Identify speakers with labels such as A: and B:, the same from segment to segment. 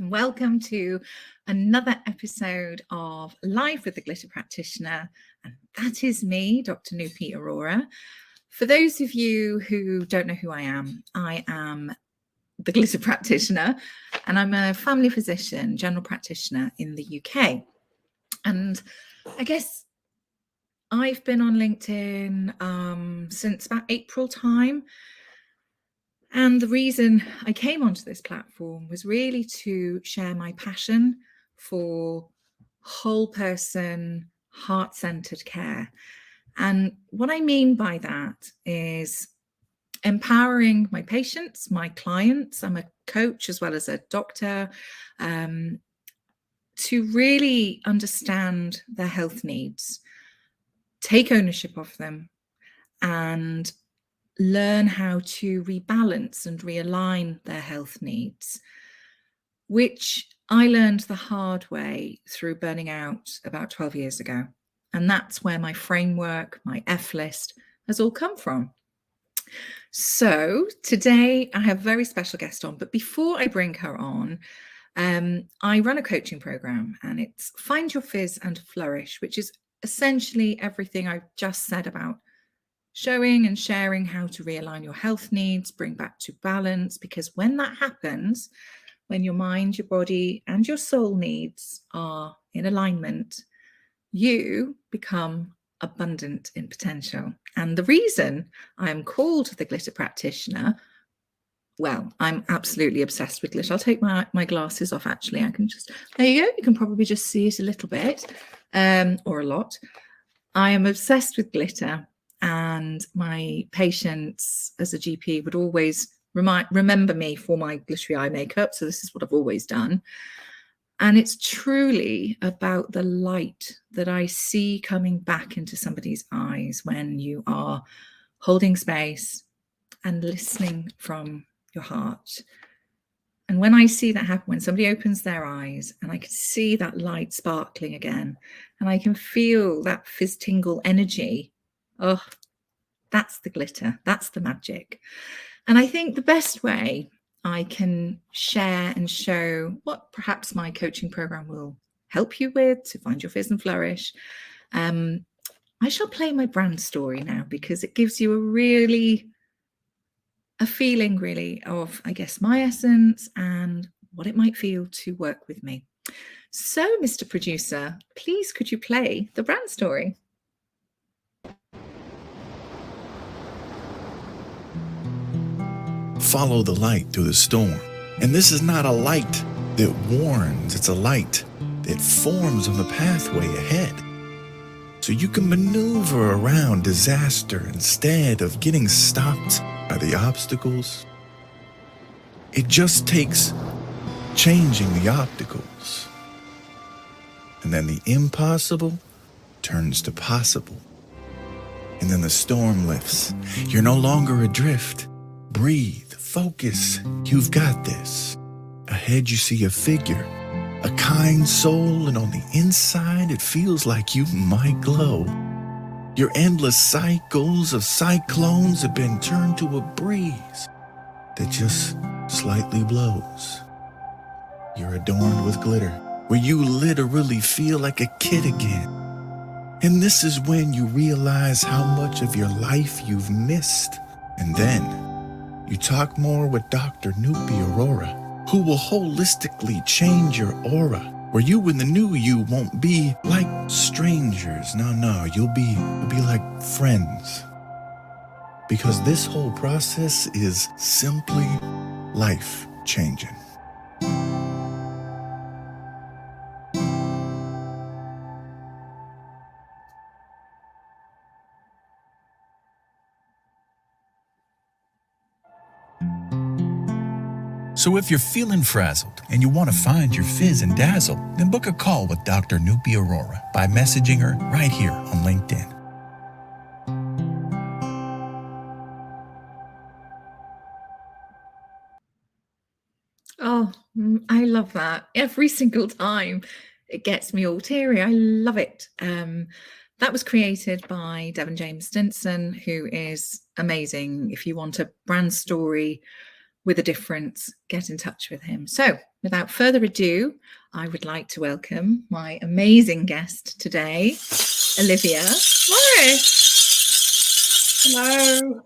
A: welcome to another episode of Live with the Glitter Practitioner. And that is me, Dr. Nupi Aurora. For those of you who don't know who I am the Glitter Practitioner, and I'm a family physician, general practitioner in the UK. And I guess I've been on LinkedIn since about April time. And the reason I came onto this platform was really to share my passion for whole person, heart-centered care. And what I mean by that is empowering my patients, my clients. I'm a coach as well as a doctor, to really understand their health needs, take ownership of them, and learn how to rebalance and realign their health needs, which I learned the hard way through burning out about 12 years ago. And that's where my framework, my F list has all come from. So today I have a very special guest on, but before I bring her on, I run a coaching program, and it's Find Your Fizz and Flourish, which is essentially everything I've just said about showing and sharing how to realign your health needs, bring back to balance, because when that happens, when your mind, your body, and your soul needs are in alignment, you become abundant in potential. And the reason I'm called the Glitter Practitioner, well, I'm absolutely obsessed with glitter. I'll take my glasses off, actually. I can just, there you go. You can probably just see it a little bit, or a lot. I am obsessed with glitter. And my patients as a GP would always remember me for my glittery eye makeup. So this is what I've always done. And it's truly about the light that I see coming back into somebody's eyes when you are holding space and listening from your heart. And when I see that happen, when somebody opens their eyes and I can see that light sparkling again, and I can feel that fizz tingle energy, oh, that's the glitter, that's the magic. And I think the best way I can share and show what perhaps my coaching program will help you with to find your fizz and flourish. I shall play my brand story now, because it gives you a feeling really of, I guess, my essence and what it might feel to work with me. So, Mr. Producer, please could you play the brand story?
B: Follow the light through the storm. And this is not a light that warns, it's a light that forms on the pathway ahead. So you can maneuver around disaster instead of getting stopped by the obstacles. It just takes changing the obstacles. And then the impossible turns to possible. And then the storm lifts. You're no longer adrift. Breathe, focus, you've got this. Ahead you see a figure, a kind soul, and on the inside it feels like you might glow. Your endless cycles of cyclones have been turned to a breeze that just slightly blows. You're adorned with glitter, where you literally feel like a kid again. And this is when you realize how much of your life you've missed. And then you talk more with Dr. Nupi Aurora, who will holistically change your aura, where you and the new you won't be like strangers. No, you'll be like friends. Because this whole process is simply life-changing. So if you're feeling frazzled and you want to find your fizz and dazzle, then book a call with Dr. Nupi Aurora by messaging her right here on LinkedIn.
A: Oh, I love that. Every single time it gets me all teary. I love it. That was created by Devon James Stinson, who is amazing. If you want a brand story with a difference, get in touch with him. So without further ado, I would like to welcome my amazing guest today, Olivia Morris.
C: Hello.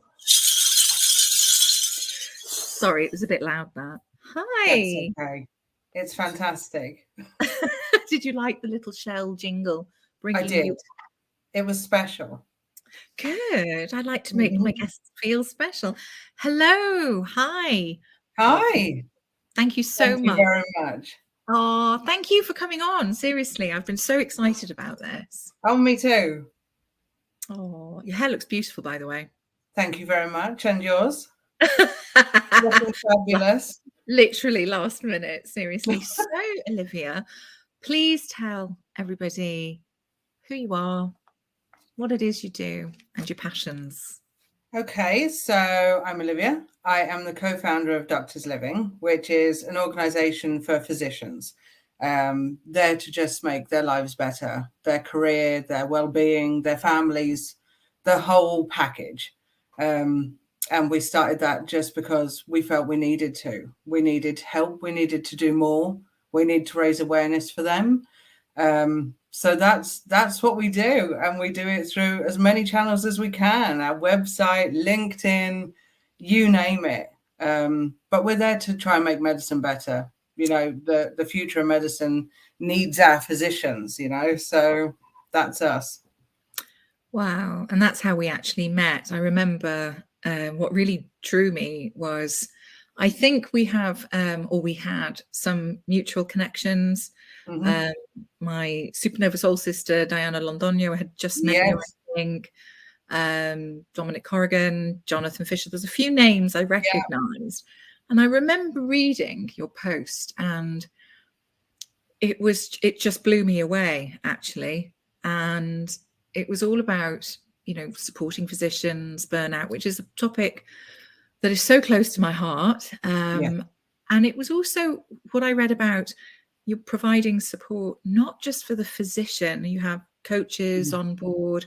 A: Sorry, it was a bit loud, that. Hi.
C: That's okay. It's fantastic.
A: Did you like the little shell jingle?
C: I did.
A: You...
C: It was special.
A: Good. I like to make my guests feel special. Hello. Hi.
C: Hi.
A: Thank you so much.
C: Thank you very much.
A: Oh, thank you for coming on. Seriously, I've been so excited about this.
C: Oh, me too.
A: Oh, your hair looks beautiful, by the way.
C: Thank you very much. And yours? Looking fabulous.
A: Literally last minute, seriously. So, Olivia, please tell everybody who you are, what it is you do, and your passions.
C: Okay, so I'm Olivia. I am the co-founder of Doctors Living, which is an organization for physicians, there to just make their lives better, their career, their well-being, their families, the whole package. And we started that just because we felt we needed to. We needed help. We needed to do more. We need to raise awareness for them. So that's what we do. And we do it through as many channels as we can, our website, LinkedIn, you name it. But we're there to try and make medicine better. You know, the future of medicine needs our physicians, you know, so that's us.
A: Wow. And that's how we actually met. I remember what really drew me was, I think we have, or we had some mutual connections.
C: Mm-hmm.
A: My supernova soul sister, Diana Londonio, had just met you, I think. Dominic Corrigan, Jonathan Fisher. There's a few names I recognized. Yeah. And I remember reading your post, and it just blew me away, actually. And it was all about, you know, supporting physicians, burnout, which is a topic that is so close to my heart. And it was also what I read about, you're providing support, not just for the physician. You have coaches on board,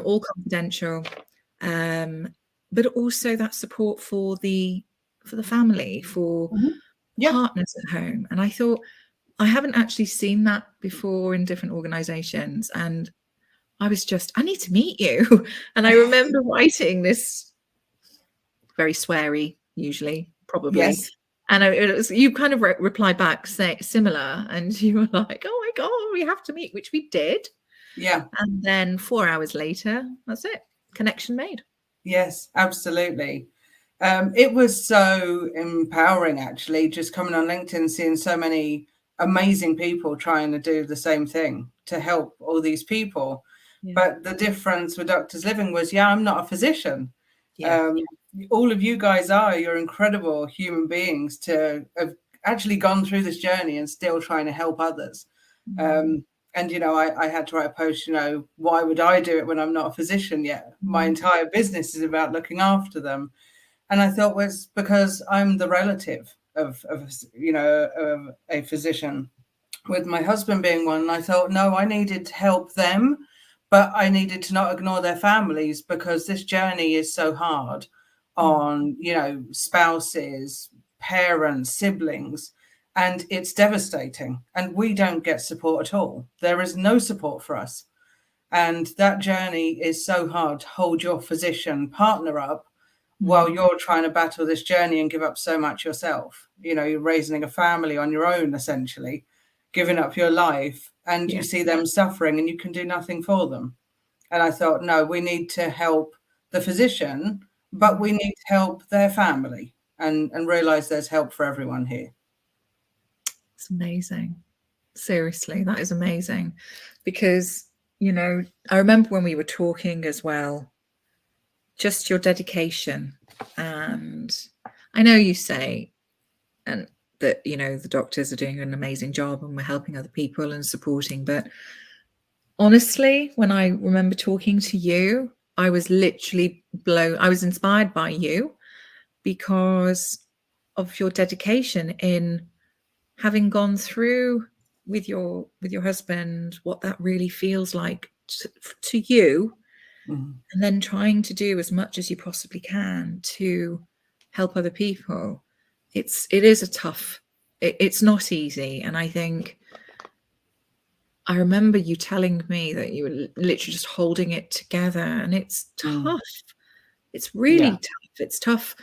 A: all confidential, but also that support for the family, for partners at home. And I thought, I haven't actually seen that before in different organizations. And I was just, I need to meet you. And I remember writing this very sweary, usually, probably.
C: Yes.
A: And you kind of replied back, say similar. And you were like, oh my God, we have to meet, which we did.
C: Yeah.
A: And then 4 hours later, that's it. Connection made.
C: Yes, absolutely. It was so empowering, actually, just coming on LinkedIn, seeing so many amazing people trying to do the same thing to help all these people. Yeah. But the difference with Doctors Living was, I'm not a physician. All of you guys you're incredible human beings to have actually gone through this journey and still trying to help others. Mm-hmm. And, you know, I had to write a post, you know, why would I do it when I'm not a physician yet? Mm-hmm. My entire business is about looking after them. And I thought, was because I'm the relative of a physician, with my husband being one. And I thought, no, I needed to help them, but I needed to not ignore their families, because this journey is so hard on, you know, spouses, parents, siblings, and it's devastating. And we don't get support at all. There is no support for us. And that journey is so hard to hold your physician partner up while you're trying to battle this journey and give up so much yourself. You know, you're raising a family on your own, essentially, giving up your life, and you see them suffering and you can do nothing for them. And I thought, no, we need to help the physician, but we need to help their family and realize there's help for everyone here.
A: It's amazing. Seriously, that is amazing. Because, you know, I remember when we were talking as well, just your dedication. And I know you say that, you know, the doctors are doing an amazing job and we're helping other people and supporting. But honestly, when I remember talking to you, I was literally I was inspired by you because of your dedication in having gone through with your husband, what that really feels like to you. And then trying to do as much as you possibly can to help other people, it is a tough, it's not easy. And I think I remember you telling me that you were literally just holding it together, and it's tough. It's really tough. It's tough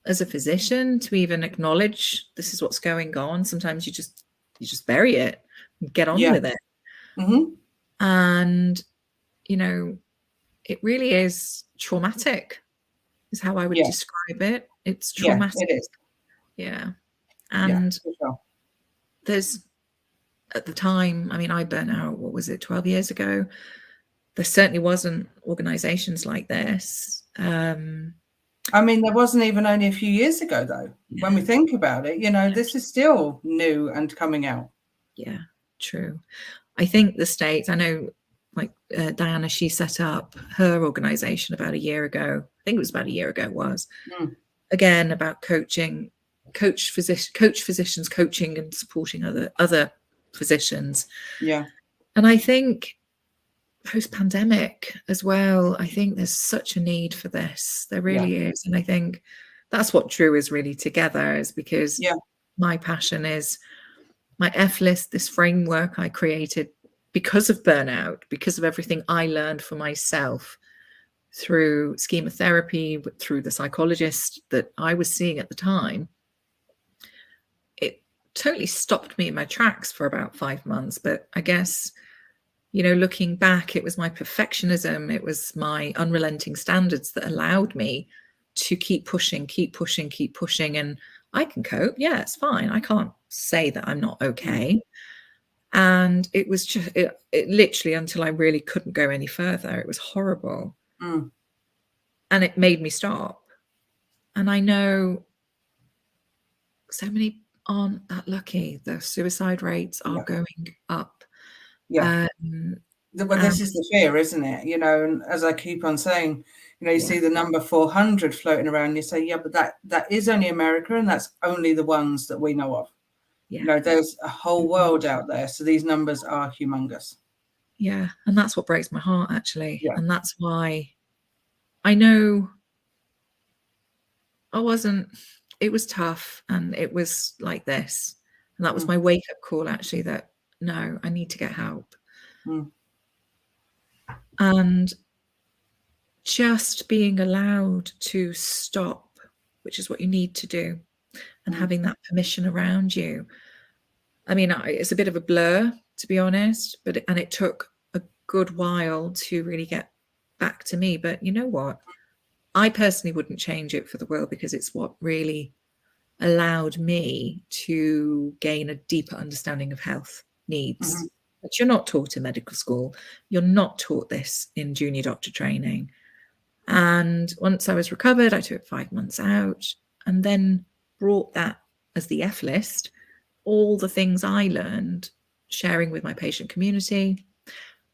A: as a physician to even acknowledge this is what's going on. Sometimes you just bury it and get on with it. And, you know, it really is traumatic, is how I would describe it. It's traumatic.
C: Yeah, it is.
A: Yeah. And there's, at the time, I mean, I burnt out, what was it, 12 years ago? There certainly wasn't organizations like this.
C: I mean, there wasn't even only a few years ago, though. Yeah. When we think about it, you know, this is still new and coming out.
A: Yeah, true. I think the States, I know, like Diana, she set up her organization about a year ago. I think it was about a year ago, again, about coaching, coach physicians, coaching and supporting other physicians.
C: Yeah.
A: And I think post-pandemic as well, I think there's such a need for this. There really is. And I think that's what drew us really together, is because my passion is my F-list, this framework I created because of burnout, because of everything I learned for myself through schema therapy, through the psychologist that I was seeing at the time. It totally stopped me in my tracks for about 5 months. But I guess, you know, looking back, it was my perfectionism, it was my unrelenting standards that allowed me to keep pushing. And I can cope. Yeah, it's fine. I can't say that I'm not okay. And it was just, it literally, until I really couldn't go any further, it was horrible. And it made me stop. And I know so many aren't that lucky. The suicide rates are going up.
C: Yeah. Well, this is the fear, isn't it? You know, and as I keep on saying, you know, you see the number 400 floating around, and you say, yeah, but that is only America, and that's only the ones that we know of. You know, there's a whole world out there. So these numbers are humongous.
A: Yeah. And that's what breaks my heart, actually. Yeah. And that's why I know it was tough, and it was like this. And that was my wake-up call, actually, that no, I need to get help. And just being allowed to stop, which is what you need to do, and having that permission around you. I mean, it's a bit of a blur, to be honest, and it took a good while to really get back to me. But you know what? I personally wouldn't change it for the world, because it's what really allowed me to gain a deeper understanding of health needs. But you're not taught in medical school. You're not taught this in junior doctor training. And once I was recovered, I took 5 months out, and then brought that as the F list, all the things I learned, sharing with my patient community.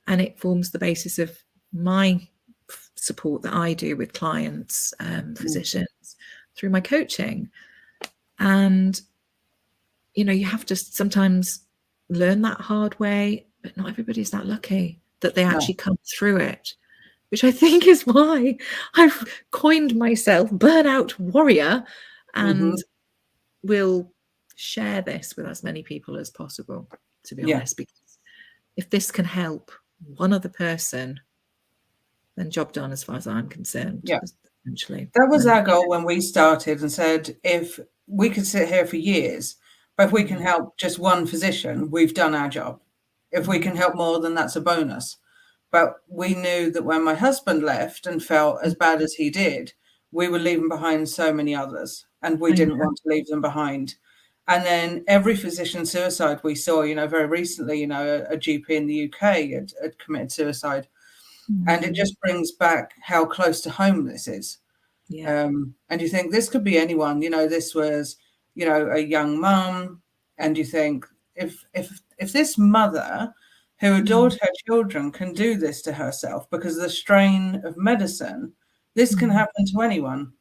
A: And it forms the basis of my support that I do with clients, physicians, through my coaching. And, you know, you have to sometimes learn that hard way, but not everybody's that lucky that they actually come through it, which I think is why I've coined myself Burnout Warrior, and will share this with as many people as possible, to be honest, because if this can help one other person, then job done as far as I'm concerned. Essentially.
C: That was our goal when we started, and said, if we could sit here for years, but if we can help just one physician, we've done our job. If we can help more, then that's a bonus. But we knew that when my husband left and felt as bad as he did, we were leaving behind so many others, and we didn't want to leave them behind. And then every physician suicide we saw, you know, very recently, you know, a GP in the UK had committed suicide. And it just brings back how close to home this is. And you think this could be anyone. You know, this was, you know, a young mum, and you think if this mother who adored her children can do this to herself because of the strain of medicine, this can happen to anyone.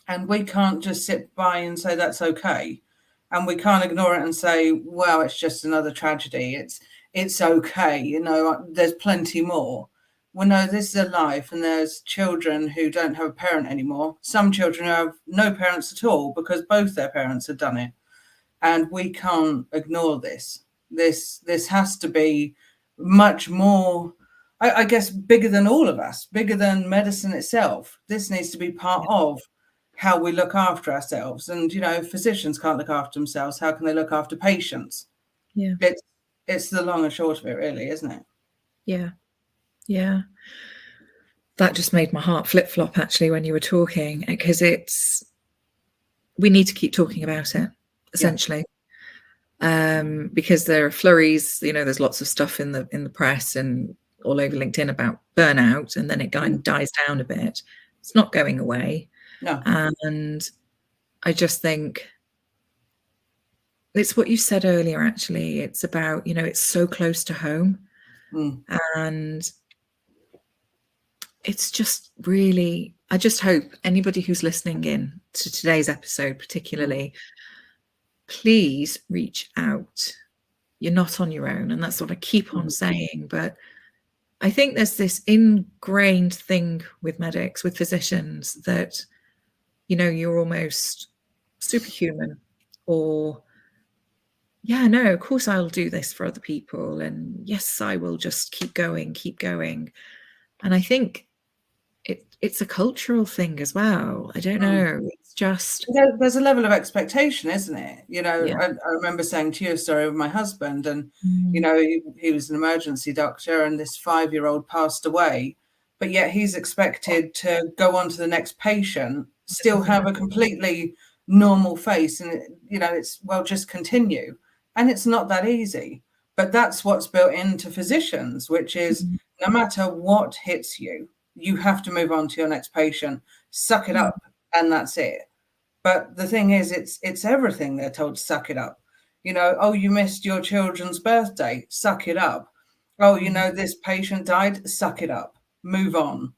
C: And we can't just sit by and say that's okay. And we can't ignore it and say, well, it's just another tragedy. It's okay. You know, there's plenty more. well, no, this is a life, and there's children who don't have a parent anymore. Some children who have no parents at all because both their parents have done it. And we can't ignore this. This has to be much more, I guess, bigger than all of us, bigger than medicine itself. This needs to be part of how we look after ourselves. And, you know, if physicians can't look after themselves, how can they look after patients?
A: Yeah.
C: It's the long and short of it, really, isn't it?
A: Yeah. Yeah. That just made my heart flip-flop, actually, when you were talking, because we need to keep talking about it, essentially. Because there are flurries, you know, there's lots of stuff in the press and all over LinkedIn about burnout, and then it kind of dies down a bit. It's not going away.
C: No.
A: And I just think it's what you said earlier, actually. It's about, you know, it's so close to home. And it's just really, I just hope anybody who's listening in to today's episode, particularly, please reach out. You're not on your own. And that's what I keep on saying. But I think there's this ingrained thing with medics, with physicians, that, you know, you're almost superhuman, or, yeah, no, of course I'll do this for other people. And yes, I will just keep going. And I think it's a cultural thing as well. I don't know. It's just...
C: There's a level of expectation, isn't it? You know, I remember saying to you a story with my husband, and, you know, he was an emergency doctor, and this 5-year-old passed away, but yet he's expected to go on to the next patient, still have a completely normal face. And, you know, it's, well, just continue. And it's not that easy. But that's what's built into physicians, which is no matter what hits you, you have to move on to your next patient, suck it up, and that's it. But the thing is, it's everything they're told to suck it up. You know, oh, you missed your children's birthday, suck it up. Oh, you know, this patient died, suck it up, move on.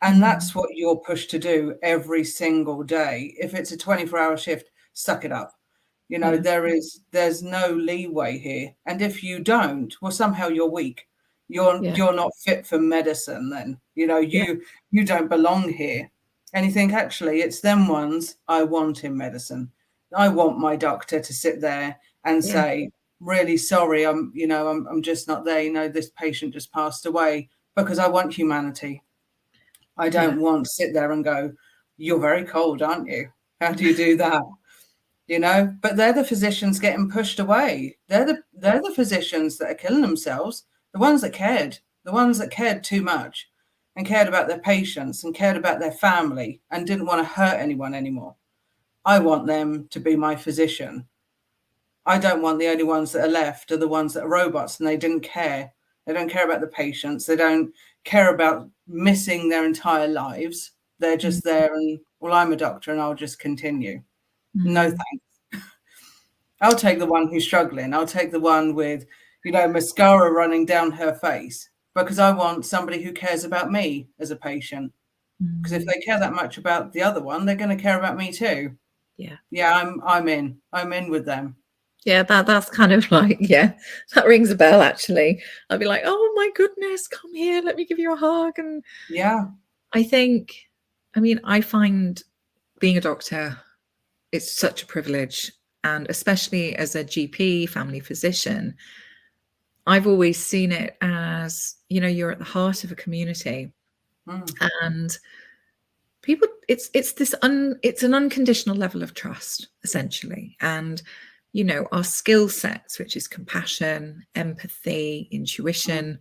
C: And that's what you're pushed to do every single day. If it's a 24-hour shift, suck it up. You know, there's no leeway here. And if you don't, well, somehow you're weak. You're not fit for medicine then. You know, you don't belong here. And you think, actually, it's them ones I want in medicine. I want my doctor to sit there and say, really sorry, I'm just not there. You know, this patient just passed away, because I want humanity. I don't want to sit there and go, you're very cold, aren't you? How do you do that? You know, but they're the physicians getting pushed away. They're the physicians that are killing themselves. The ones that cared too much and cared about their patients and cared about their family and didn't want to hurt anyone anymore. I want them to be my physician. I don't want the only ones that are left are the ones that are robots and they didn't care. They don't care about the patients. They don't care about missing their entire lives. They're just there and, well, I'm a doctor and I'll just continue. No thanks. I'll take the one who's struggling. I'll take the one with, you know, mascara running down her face, because I want somebody who cares about me as a patient. Because if they care that much about the other one, they're going to care about me too. Yeah, I'm in with them.
A: Yeah, that's kind of like, that rings a bell, actually. I'll be like, oh my goodness, come here, let me give you a hug. And I find being a doctor, it's such a privilege. And especially as a GP, family physician, I've always seen it as, you know, you're at the heart of a community. And people, it's an unconditional level of trust, essentially. And, you know, our skill sets, which is compassion, empathy, intuition,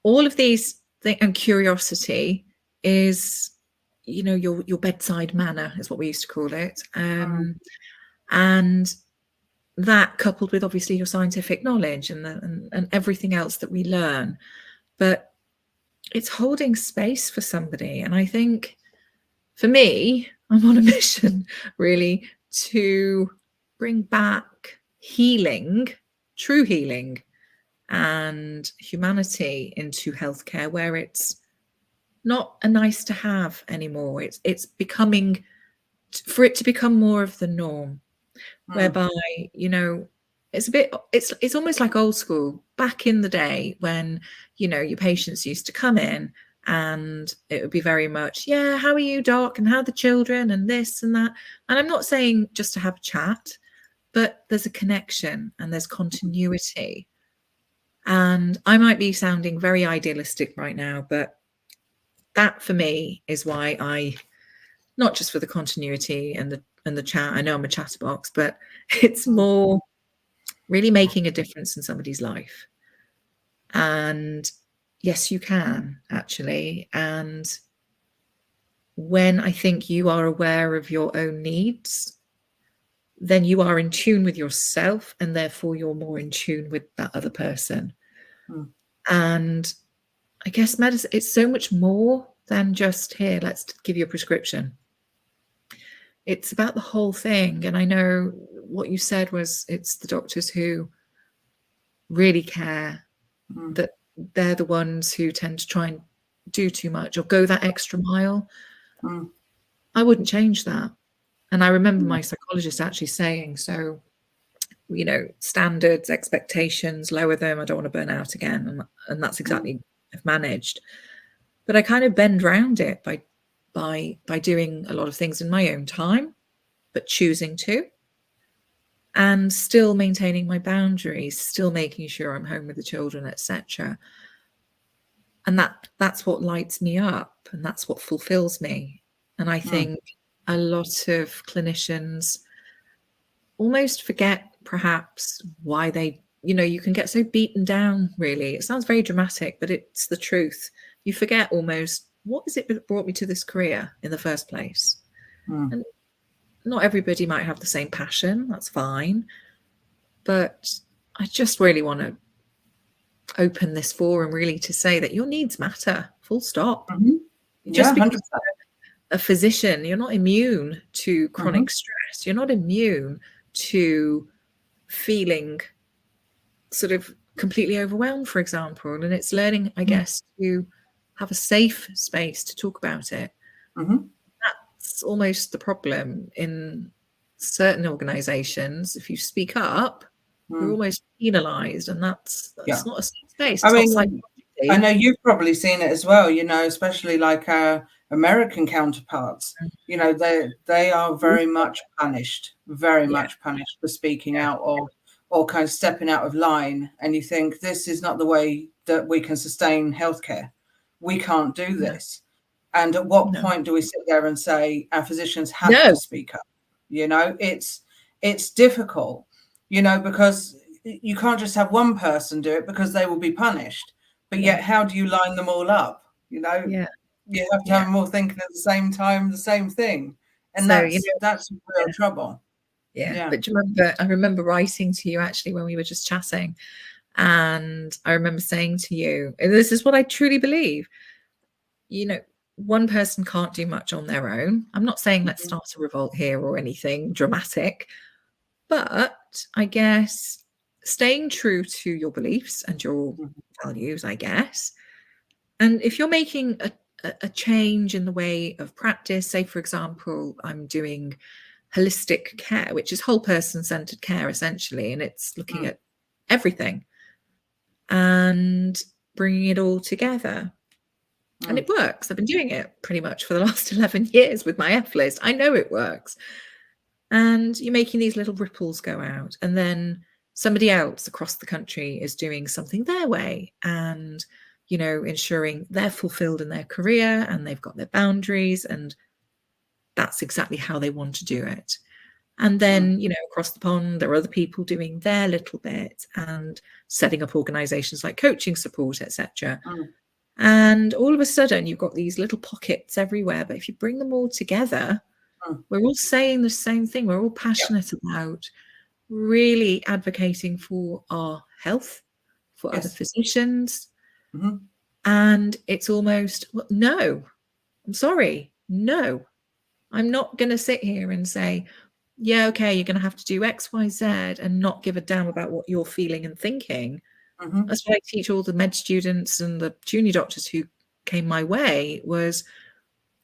A: all of these things, and curiosity is, you know, your bedside manner is what we used to call it. And that, coupled with obviously your scientific knowledge and everything else that we learn, but it's holding space for somebody. And I think for me, I'm on a mission really to bring back healing, true healing and humanity into healthcare, where it's not a nice to have anymore. It's becoming, for it to become more of the norm, whereby, you know, it's almost like old school back in the day when, you know, your patients used to come in and it would be very much, yeah, how are you, doc, and how are the children, and this and that. And I'm not saying just to have a chat, but there's a connection and there's continuity. And I might be sounding very idealistic right now, but that for me is why I, not just for the continuity and the chat, I know I'm a chatterbox, but it's more really making a difference in somebody's life. And yes, you can actually. And when I think you are aware of your own needs, then you are in tune with yourself, and therefore you're more in tune with that other person. And I guess medicine, it's so much more than just, here, let's give you a prescription. It's about the whole thing. And I know what you said was it's the doctors who really care, that they're the ones who tend to try and do too much or go that extra mile. I wouldn't change that. And I remember my psychologist actually saying, so, you know, standards, expectations, lower them. I don't want to burn out again. And that's exactly I've managed. But I kind of bend around it by doing a lot of things in my own time, but choosing to, and still maintaining my boundaries, still making sure I'm home with the children, etc. And that's what lights me up, and that's what fulfills me. And I think a lot of clinicians almost forget perhaps why they, you know, you can get so beaten down, really. It sounds very dramatic, but it's the truth. You forget almost, what is it that brought me to this career in the first place? And not everybody might have the same passion. That's fine. But I just really want to open this forum really to say that your needs matter, full stop. Just because a physician, you're not immune to chronic stress. You're not immune to feeling sort of completely overwhelmed, for example. And it's learning, I guess, to have a safe space to talk about it. That's almost the problem in certain organizations. If you speak up, you're almost penalized, and that's not a safe space.
C: I mean, I know you've probably seen it as well, you know, especially like our American counterparts. You know, they are very much punished, much punished for speaking out or kind of stepping out of line. And you think, this is not the way that we can sustain healthcare. We can't do this. And at what point do we sit there and say our physicians have to speak up? You know, it's difficult, you know, because you can't just have one person do it because they will be punished. But yet, how do you line them all up? You know, you have to have them all thinking at the same time, the same thing. And so, that's real trouble.
A: But do you remember, I remember writing to you actually when we were just chatting. And I remember saying to you, and this is what I truly believe, you know, one person can't do much on their own. I'm not saying let's start a revolt here or anything dramatic, but I guess staying true to your beliefs and your values, I guess. And if you're making a change in the way of practice, say, for example, I'm doing holistic care, which is whole person-centered care, essentially, and it's looking at everything and bringing it all together. And it works. I've been doing it pretty much for the last 11 years with my F list. I know it works. And you're making these little ripples go out. And then somebody else across the country is doing something their way and, you know, ensuring they're fulfilled in their career and they've got their boundaries, and that's exactly how they want to do it. And then, you know, across the pond, there are other people doing their little bit and setting up organizations like coaching support, etc. And all of a sudden, you've got these little pockets everywhere. But if you bring them all together, we're all saying the same thing. We're all passionate about really advocating for our health, for other physicians. And it's almost, well, no, I'm sorry. No, I'm not going to sit here and say, yeah, okay, you're going to have to do X, Y, Z and not give a damn about what you're feeling and thinking. That's what I teach all the med students and the junior doctors who came my way was,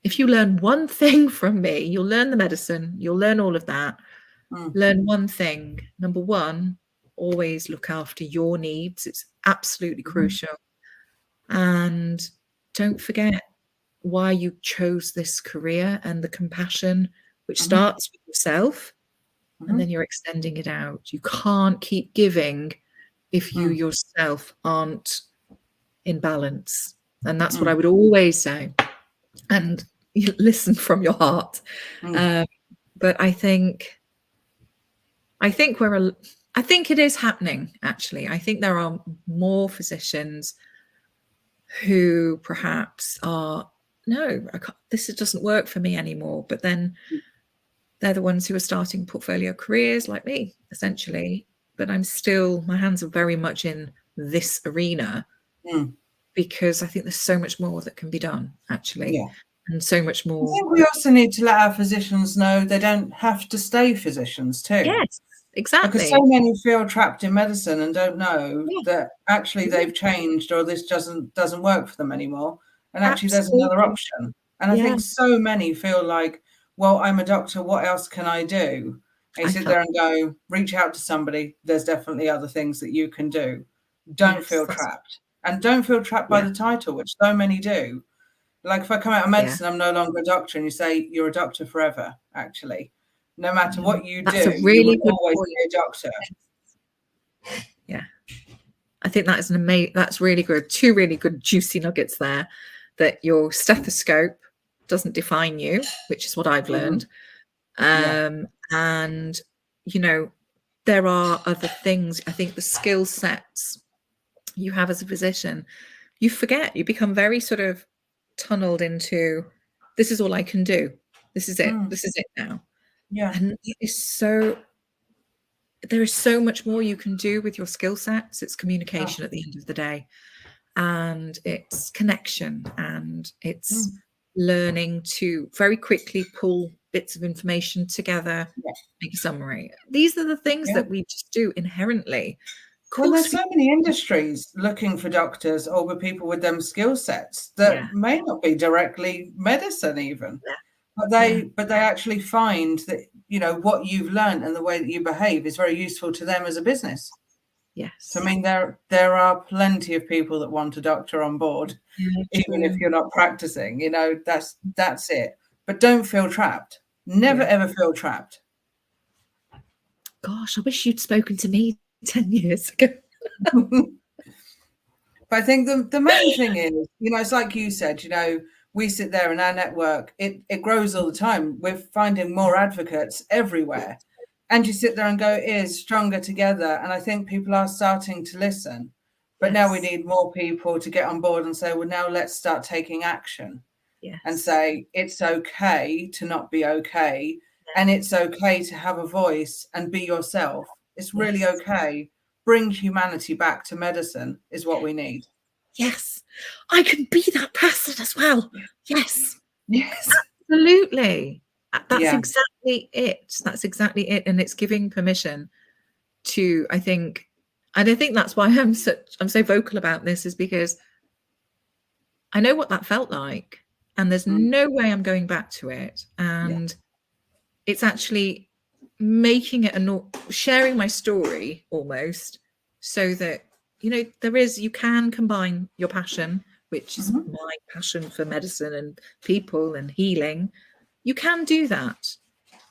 A: if you learn one thing from me, you'll learn the medicine, you'll learn all of that. Learn one thing. Number one, always look after your needs. It's absolutely
C: Mhm.
A: crucial. And don't forget why you chose this career and the compassion, which
C: Mhm.
A: starts with yourself, and then
C: Mhm.
A: you're extending it out. You can't keep giving if you
C: Mm.
A: yourself aren't in balance. And that's what I
C: Mm.
A: would always say. And you listen from your heart.
C: Mm.
A: But I think I think it is happening, actually. I think there are more physicians who perhaps are, no, this doesn't work for me anymore. But then they're the ones who are starting portfolio careers like me, essentially. But my hands are very much in this arena
C: Mm.
A: because I think there's so much more that can be done, actually.
C: Yeah.
A: And so much
C: I
A: more.
C: think we also need to let our physicians know they don't have to stay physicians too.
A: Yes,
C: Because
A: exactly.
C: so many feel trapped in medicine and don't know
A: Yeah.
C: that actually
A: Yeah.
C: they've changed or this doesn't work for them anymore. And actually there's
A: Absolutely.
C: another option. And I
A: Yeah.
C: think so many feel like, well, I'm a doctor, what else can I do? And you
A: I
C: sit
A: felt
C: there and go, reach out to somebody. There's definitely other things that you can do. Don't
A: yes.
C: feel trapped. And don't feel trapped by
A: Yeah.
C: the title, which so many do. Like if I come out of
A: Yeah.
C: medicine, I'm no longer a doctor, and you say you're a doctor forever, actually. No matter what you
A: That's
C: do,
A: a
C: you will
A: really good
C: always
A: point.
C: be a doctor.
A: Yeah. I think that is that's really good. Two really good juicy nuggets there, that your stethoscope doesn't define you, which is what I've learned.
C: Yeah.
A: And, you know, there are other things. I think the skill sets you have as a physician, you forget, you become very sort of tunneled into, this is all I can do. This is it.
C: Mm.
A: This is it now.
C: Yeah.
A: And there is so much more you can do with your skill sets. It's communication at the end of the day, and it's connection, and it's
C: Mm.
A: learning to very quickly pull bits of information together,
C: Yeah.
A: make a summary. These are the things
C: Yeah.
A: that we just do inherently. Of
C: Well,
A: course
C: there's so many industries looking for doctors or with people with them skill sets that may not be directly medicine even.
A: Yeah.
C: But they actually find that, you know, what you've learned and the way that you behave is very useful to them as a business.
A: Yes.
C: So I mean there are plenty of people that want a doctor on board, even if you're not practicing, you know, that's it. But don't feel trapped. Never ever feel trapped.
A: Gosh, I wish you'd spoken to me 10 years ago.
C: But I think the main thing is, you know, it's like you said, you know, we sit there in our network, it grows all the time. We're finding more advocates everywhere. And you sit there and go, it is stronger together. And I think people are starting to listen. But now we need more people to get on board and say, well, now let's start taking action. And say, it's okay to not be okay. And it's okay to have a voice and be yourself. It's really okay. Bring humanity back to medicine is what we need.
A: Yes, I can be that person as well. Yes.
C: Yes.
A: Absolutely. That's
C: Yeah.
A: exactly it. That's exactly it. And it's giving permission to, I think, and I think that's why I'm so vocal about this, is because I know what that felt like, and there's no way I'm going back to it. And it's actually making it sharing my story almost, so that, you know, you can combine your passion, which is my passion for medicine and people and healing. You can do that,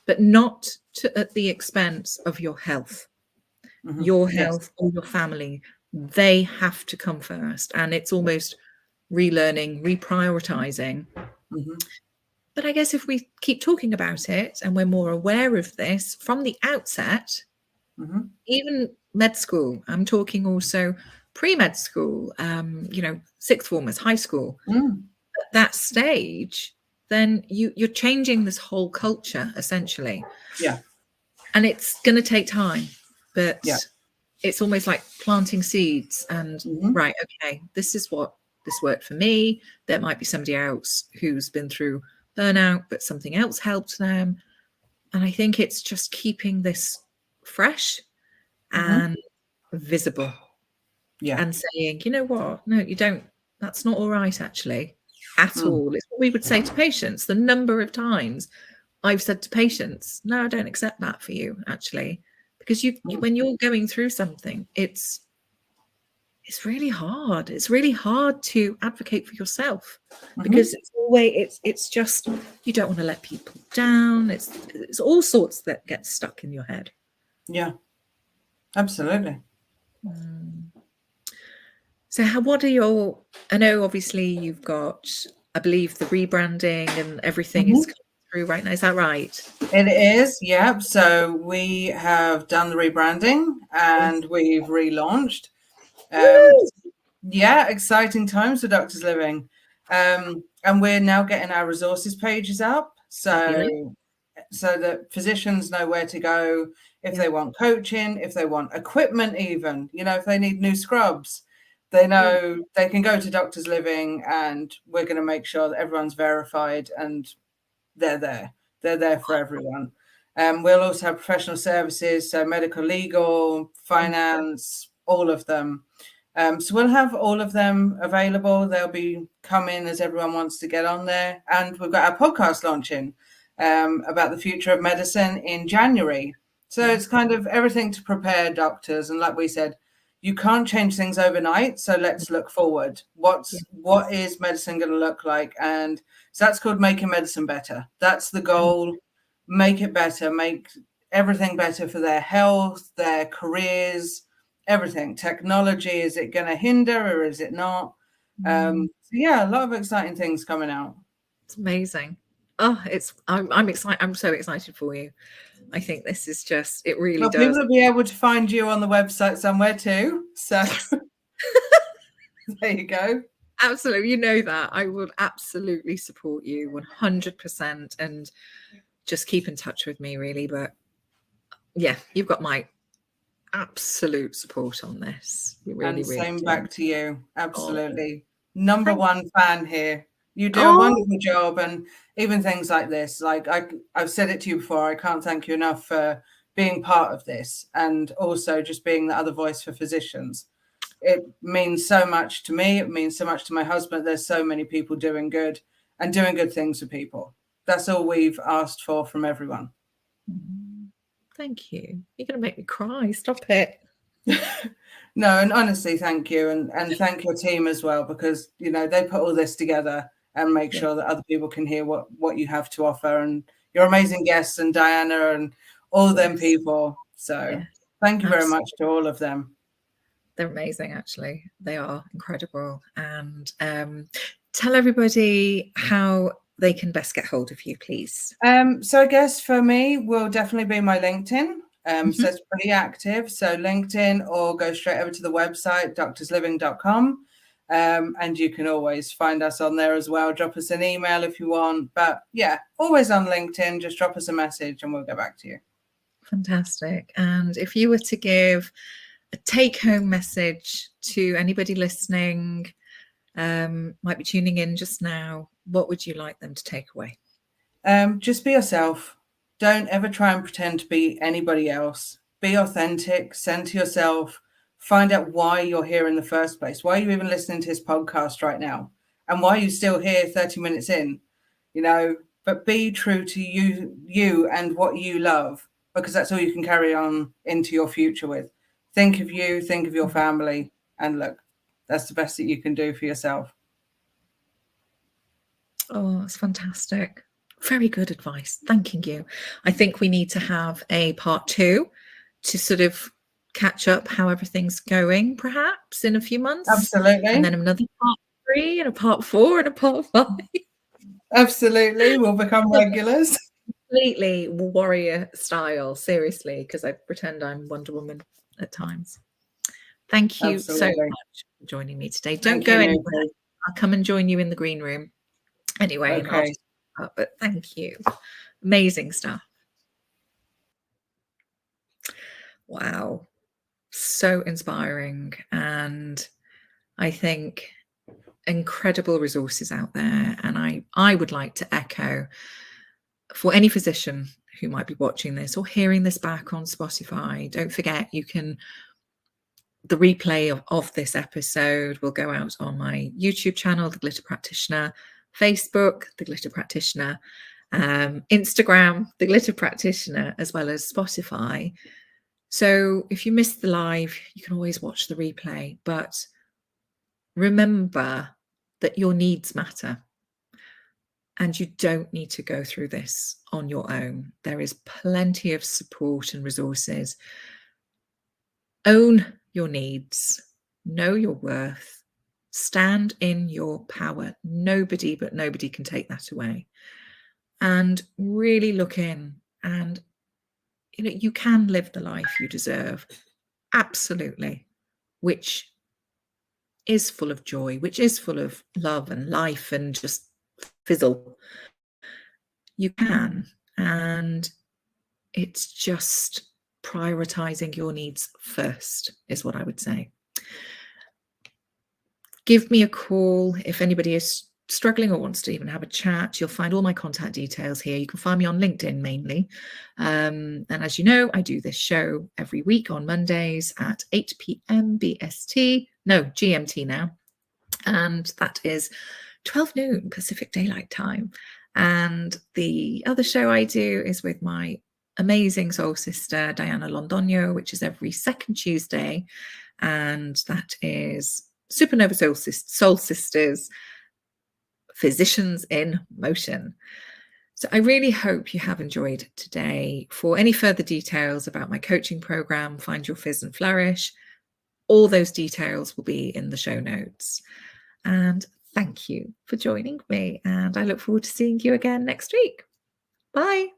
A: but not at the expense of your health. Your health or your family, they have to come first. And it's almost relearning, reprioritizing. But I guess if we keep talking about it and we're more aware of this from the outset, even med school, I'm talking also pre-med school, you know, sixth formers, high school, at that stage, then you're changing this whole culture essentially.
C: Yeah.
A: And it's going to take time, but it's almost like planting seeds and right, okay, this worked for me. There might be somebody else who's been through burnout, but something else helped them. And I think it's just keeping this fresh and visible. And saying, you know what, no, you don't, that's not all right actually at all. It's what we would say to patients. The number of times I've said to patients, no, I don't accept that for you actually, because you when you're going through something, it's really hard. It's really hard to advocate for yourself, because it's just, you don't want to let people down. It's all sorts that get stuck in your head.
C: Yeah, absolutely.
A: So what are your, I know obviously you've got, I believe, the rebranding and everything is coming through right now. Is that right?
C: It is, yeah. So we have done the rebranding and we've relaunched. Yeah, exciting times for Doctors Living. And we're now getting our resources pages up. So that physicians know where to go if they want coaching, if they want equipment, even, if they need new scrubs, they know they can go to Doctors Living, and we're going to make sure that everyone's verified and they're there. They're there for everyone. We'll also have professional services, so medical, legal, finance, all of them. So we'll have all of them available. They'll be coming as everyone wants to get on there. And we've got our podcast launching about the future of medicine in January. So it's kind of everything to prepare doctors. And like we said, you can't change things overnight. So let's look forward. What is medicine going to look like? And so that's called Making Medicine Better. That's the goal. Make it better. Make everything better for their health, their careers, everything. Technology, is it going to hinder or is it not? So yeah, a lot of exciting things coming out.
A: It's amazing. Oh, I'm excited. I'm so excited for you. I think this is just, it really does.
C: People will be able to find you on the website somewhere too. So there you go.
A: Absolutely. You know that. I will absolutely support you 100%, and just keep in touch with me, really. But yeah, you've got my absolute support on this. You really,
C: and
A: really
C: same
A: do.
C: Back to you. Absolutely. Number one fan here. You do a wonderful job, and even things like this, like I've said it to you before, I can't thank you enough for being part of this, and also just being the other voice for physicians. It means so much to me. It means so much to my husband. There's so many people doing good and doing good things for people. That's all we've asked for from everyone.
A: Thank you. You're going to make me cry. Stop it.
C: No, and honestly, thank you. And thank your team as well, because, they put all this together and make sure that other people can hear what you have to offer, and your amazing guests and Diana and all them people. So thank you very much to all of them.
A: They're amazing, actually. They are incredible. And tell everybody how they can best get hold of you, please.
C: So I guess for me, will definitely be my LinkedIn. So it's pretty active. So LinkedIn, or go straight over to the website, doctorsliving.com. And you can always find us on there as well. Drop us an email if you want. But yeah, always on LinkedIn. Just drop us a message and we'll get back to you.
A: Fantastic. And if you were to give a take-home message to anybody listening, might be tuning in just now, what would you like them to take away?
C: Just be yourself. Don't ever try and pretend to be anybody else. Be authentic, center yourself, find out why you're here in the first place. Why are you even listening to this podcast right now? And why are you still here 30 minutes in? But be true to you and what you love, because that's all you can carry on into your future with. Think of you, think of your family, and look, that's the best that you can do for yourself.
A: Oh, that's fantastic. Very good advice. Thanking you. I think we need to have a part 2 to sort of catch up how everything's going, perhaps in a few months.
C: Absolutely.
A: And then another part 3 and a part 4 and a part 5.
C: Absolutely. We'll become regulars.
A: Completely warrior style, seriously, because I pretend I'm Wonder Woman at times. Thank you so much for joining me today. Don't go anywhere. I'll come and join you in the green room anyway.
C: Okay.
A: But thank you. Amazing stuff. Wow. So inspiring. And I think incredible resources out there. And I would like to echo, for any physician who might be watching this or hearing this back on Spotify, don't forget, the replay of this episode will go out on my YouTube channel, The Glitter Practitioner, Facebook, The Glitter Practitioner, Instagram, The Glitter Practitioner, as well as Spotify. So if you missed the live, you can always watch the replay, but remember that your needs matter and you don't need to go through this on your own. There is plenty of support and resources. Own your needs, know your worth, stand in your power. Nobody can take that away. And really look in, and you can live the life you deserve, absolutely, which is full of joy, which is full of love and life and just fizzle. You can, and it's just prioritizing your needs first is what I would say. Give me a call if anybody is struggling or wants to even have a chat. You'll find all my contact details here. You can find me on LinkedIn mainly. And as you know, I do this show every week on Mondays at 8 p.m. GMT now. And that is 12 noon Pacific Daylight Time. And the other show I do is with my amazing soul sister, Diana Londonio, which is every second Tuesday. And that is Supernova Soul Sisters, Physicians in Motion. So I really hope you have enjoyed today. For any further details about my coaching program, Find Your Fizz and Flourish, all those details will be in the show notes. And thank you for joining me. And I look forward to seeing you again next week. Bye.